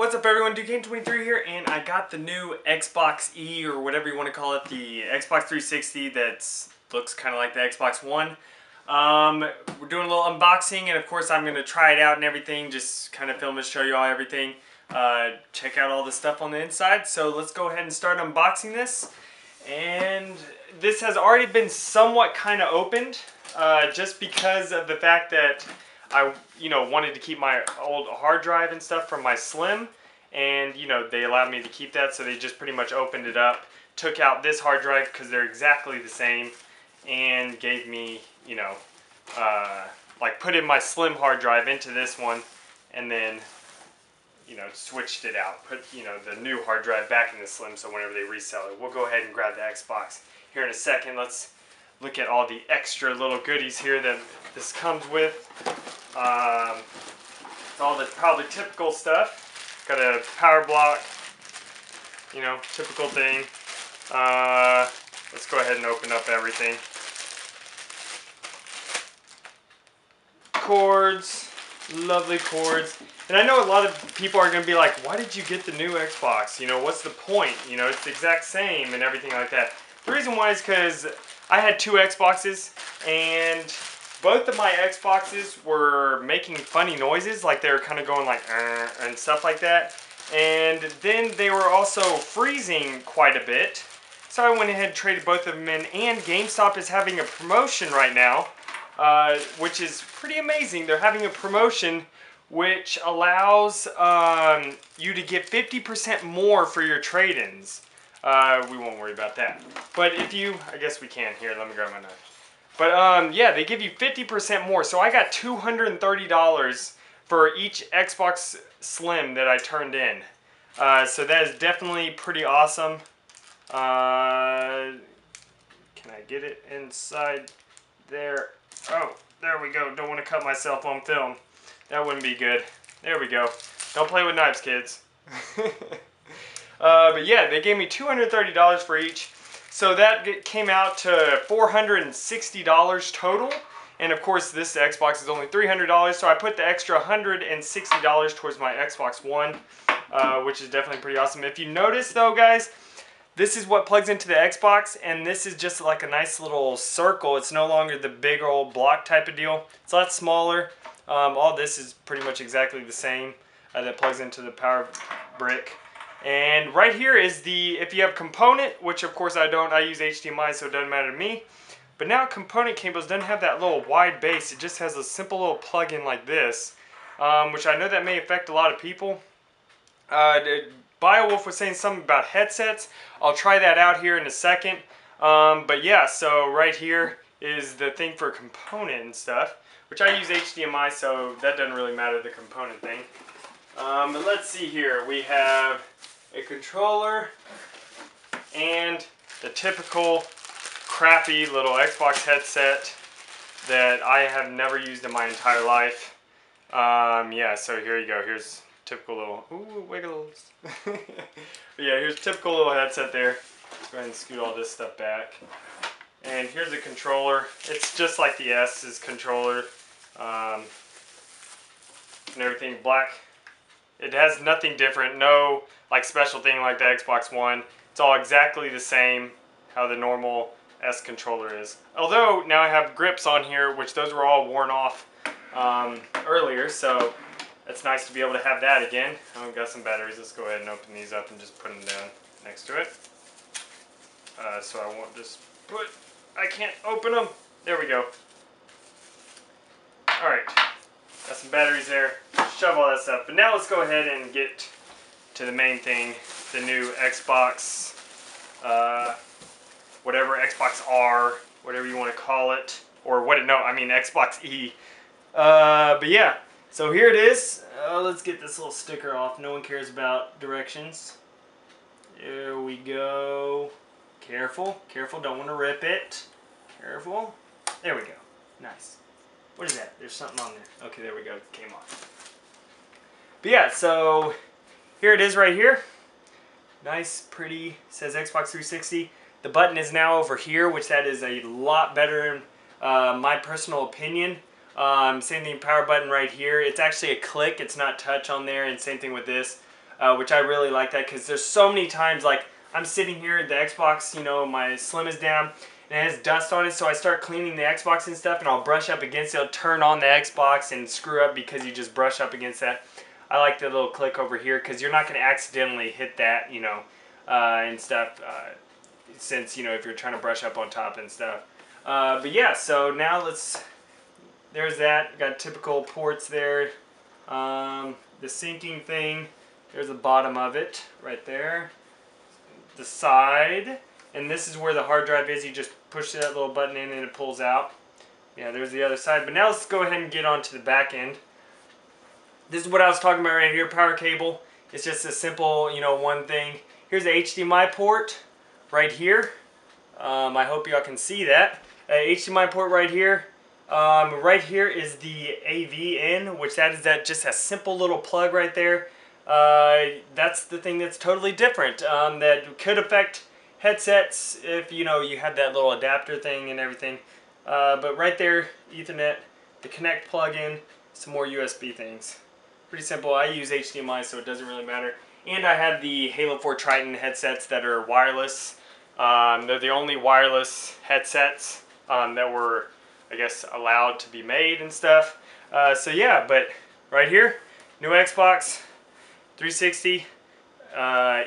What's up everyone, Duquesne23 here, and I got the new Xbox E, or whatever you want to call it, the Xbox 360 that looks kind of like the Xbox One. We're doing a little unboxing, and of course I'm going to try it out and everything, just kind of film and show you all everything. Check out all the stuff on the inside, so let's go ahead and start unboxing this. And this has already been somewhat kind of opened, just because of the fact that I, wanted to keep my old hard drive and stuff from my Slim, and, they allowed me to keep that, so they just pretty much opened it up, took out this hard drive because they're exactly the same, and gave me, like put in my Slim hard drive into this one, and then, switched it out, put, the new hard drive back in the Slim, so whenever they resell it. We'll go ahead and grab the Xbox here in a second. Let's look at all the extra little goodies here that this comes with. It's all the probably typical stuff. Got a power block, typical thing. Let's go ahead and open up everything. Cords, lovely cords. And I know a lot of people are going to be like, why did you get the new Xbox? What's the point? It's the exact same and everything like that. The reason why is because I had two Xboxes, and both of my Xboxes were making funny noises, like they were kind of going like and stuff like that. And then they were also freezing quite a bit. So I went ahead and traded both of them in, and GameStop is having a promotion right now, which is pretty amazing. They're having a promotion which allows you to get 50% more for your trade-ins. We won't worry about that. But if you, I guess we can. Here, let me grab my knife. But yeah, they give you 50% more. So I got $230 for each Xbox Slim that I turned in. So that is definitely pretty awesome. Can I get it inside there? Oh, there we go. Don't want to cut myself on film. That wouldn't be good. There we go. Don't play with knives, kids. But yeah, they gave me $230 for each. So that came out to $460 total. And of course, this Xbox is only $300. So I put the extra $160 towards my Xbox One, which is definitely pretty awesome. If you notice though, guys, this is what plugs into the Xbox, and this is just like a nice little circle. It's no longer the big old block type of deal. It's a lot smaller. All this is pretty much exactly the same that plugs into the power brick. And right here is the, if you have component, which of course I don't, I use HDMI, so it doesn't matter to me. But now component cables doesn't have that little wide base. It just has a simple little plug-in like this, which I know that may affect a lot of people. BioWolf was saying something about headsets. I'll try that out here in a second. But yeah, so right here is the thing for component and stuff, which I use HDMI, so that doesn't really matter, the component thing. But let's see here. We have a controller and the typical crappy little Xbox headset that I have never used in my entire life. Yeah, so here you go. Here's typical little, ooh, wiggles. But yeah, here's typical little headset there. Let's go ahead and scoot all this stuff back. And here's a controller. It's just like the S's controller. And everything black. It has nothing different, no like special thing like the Xbox One. It's all exactly the same how the normal S controller is. Although now I have grips on here, which those were all worn off earlier, so it's nice to be able to have that again. I've got some batteries. Let's go ahead and open these up and just put them down next to it. So I won't just put, I can't open them. There we go. Alright, got some batteries there. Shove all that stuff. But now let's go ahead and get to the main thing, the new Xbox, whatever, Xbox R, whatever you want to call it, or what, no, I mean Xbox E. But yeah, so here it is. Let's get this little sticker off. No one cares about directions. There we go. Careful, careful, don't want to rip it. Careful. There we go. Nice. What is that? There's something on there. Okay, there we go. It came off. But yeah, so here it is right here. Nice, pretty, says Xbox 360. The button is now over here, which that is a lot better in my personal opinion. Same thing, power button right here. It's actually a click, it's not touch on there, and same thing with this. which I really like that because there's so many times like I'm sitting here, the Xbox, you know, my Slim is down and it has dust on it, so I start cleaning the Xbox and stuff, and I'll brush up against it, I'll turn on the Xbox and screw up because you just brush up against that. I like the little click over here because you're not going to accidentally hit that, you know, and stuff, since, you know, if you're trying to brush up on top and stuff. But yeah, so now there's that. Got typical ports there. The syncing thing, there's the bottom of it right there. The side, and this is where the hard drive is. You just push that little button in and it pulls out. Yeah, there's the other side. But now let's go ahead and get on to the back end. This is what I was talking about right here, power cable. It's just a simple, you know, one thing. Here's the HDMI port right here. I hope y'all can see that. HDMI port right here. Right here is the AV in, which that just a simple little plug right there. That's the thing that's totally different. That could affect headsets if, you know, you have that little adapter thing and everything. But right there, Ethernet, the Connect plug-in, some more USB things. Pretty simple. I use HDMI, so it doesn't really matter. And I have the Halo 4 Triton headsets that are wireless. They're the only wireless headsets that were, I guess, allowed to be made and stuff. So yeah, but right here, new Xbox 360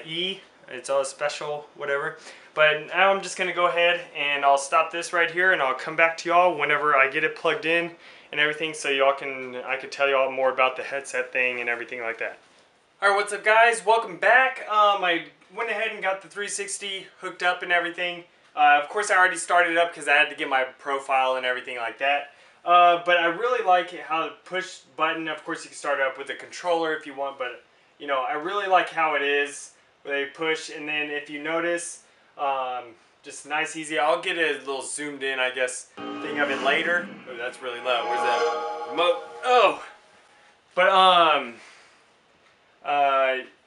E. It's all special, whatever. But now I'm just going to go ahead and I'll stop this right here, and I'll come back to y'all whenever I get it plugged in and everything, so I can tell y'all more about the headset thing and everything like that. Alright, what's up guys? Welcome back. I went ahead and got the 360 hooked up and everything. Of course I already started it up because I had to get my profile and everything like that. But I really like how the push button, of course you can start it up with a controller if you want, but you know, I really like how it is where they push, and then if you notice, just nice, easy. I'll get a little zoomed in, I guess, thing of it later. Oh, that's really loud. Where's that remote? Oh! But,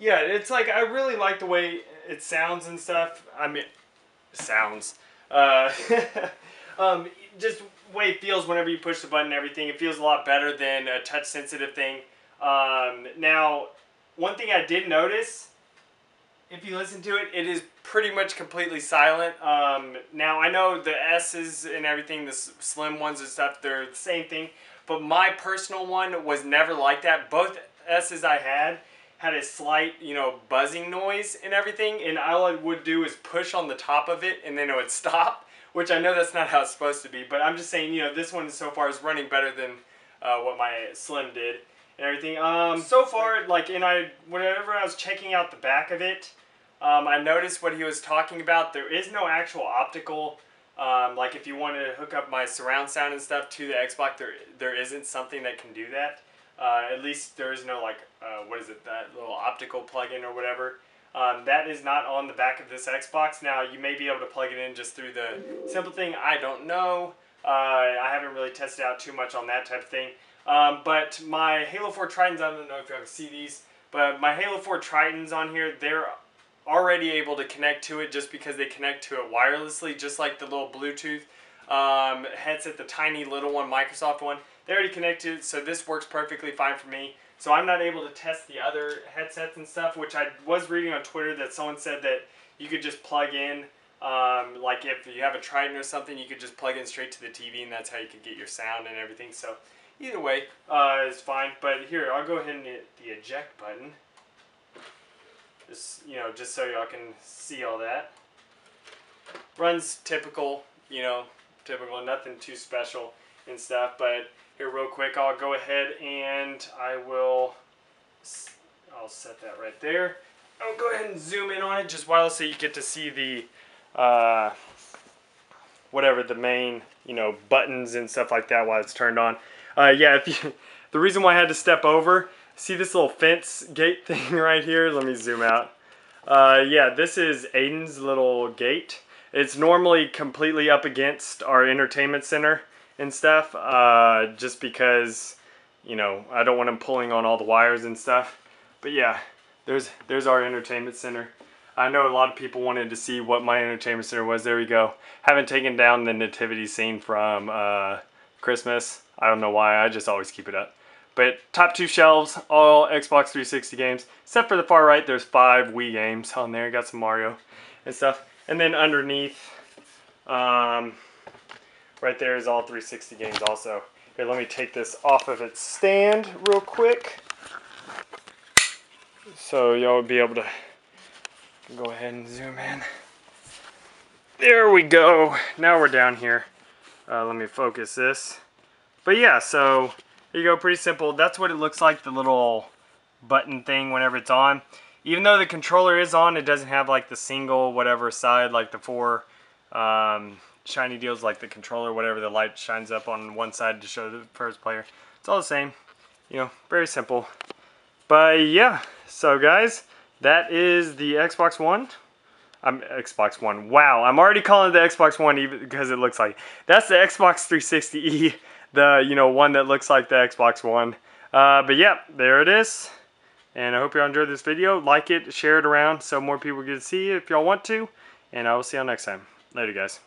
yeah, it's like, I really like the way it sounds and stuff. I mean, sounds. Just the way it feels whenever you push the button and everything. It feels a lot better than a touch-sensitive thing. Now, one thing I did notice, if you listen to it, it is pretty much completely silent. Now, I know the S's and everything, the slim ones and stuff, they're the same thing. But my personal one was never like that. Both S's I had a slight, you know, buzzing noise and everything. And all I would do is push on the top of it and then it would stop. Which I know that's not how it's supposed to be. But I'm just saying, you know, this one so far is running better than what my Slim did and everything. So far, like, whenever I was checking out the back of it, I noticed what he was talking about. There is no actual optical, like if you want to hook up my surround sound and stuff to the Xbox, there isn't something that can do that. At least there is no, like, what is it, that little optical plug-in or whatever. That is not on the back of this Xbox. Now, you may be able to plug it in just through the simple thing. I don't know. I haven't really tested out too much on that type of thing. But my Halo 4 Tritons, I don't know if you can see these, but my Halo 4 Tritons on here, they're already able to connect to it just because they connect to it wirelessly, just like the little Bluetooth headset, the tiny little one, Microsoft one. They already connected, so this works perfectly fine for me. So I'm not able to test the other headsets and stuff, which I was reading on Twitter that someone said that you could just plug in, like if you have a Triton or something, you could just plug in straight to the TV, and that's how you could get your sound and everything. So either way, it's fine. But here, I'll go ahead and hit the eject button. Just, you know, just so y'all can see all that. Runs typical, you know, typical, nothing too special and stuff. But here, real quick, I'll go ahead and I'll set that right there. I'll go ahead and zoom in on it just while, so you get to see the, whatever the main, you know, buttons and stuff like that while it's turned on. Yeah, the reason why I had to step over, see this little fence gate thing right here? Let me zoom out. Yeah, this is Aiden's little gate. It's normally completely up against our entertainment center and stuff, just because, you know, I don't want him pulling on all the wires and stuff. But yeah, there's our entertainment center. I know a lot of people wanted to see what my entertainment center was. There we go. Haven't taken down the nativity scene from Christmas. I don't know why. I just always keep it up. But top 2 shelves, all Xbox 360 games, except for the far right, there's 5 Wii games on there. Got some Mario and stuff. And then underneath, right there is all 360 games also. Here, let me take this off of its stand real quick, so y'all will be able to go ahead and zoom in. There we go. Now we're down here. Let me focus this. But yeah, so there you go, pretty simple. That's what it looks like, the little button thing whenever it's on. Even though the controller is on, it doesn't have like the single whatever side, like the 4 shiny deals, like the controller, whatever, the light shines up on one side to show the first player. It's all the same, you know, very simple. But yeah, so guys, that is the Xbox One. Xbox One. Wow, I'm already calling it the Xbox One even because it looks like that's the Xbox 360e, the one that looks like the Xbox One. But yeah, there it is. And I hope y'all enjoyed this video. Like it, share it around so more people get to see it if y'all want to. And I will see y'all next time. Later, guys.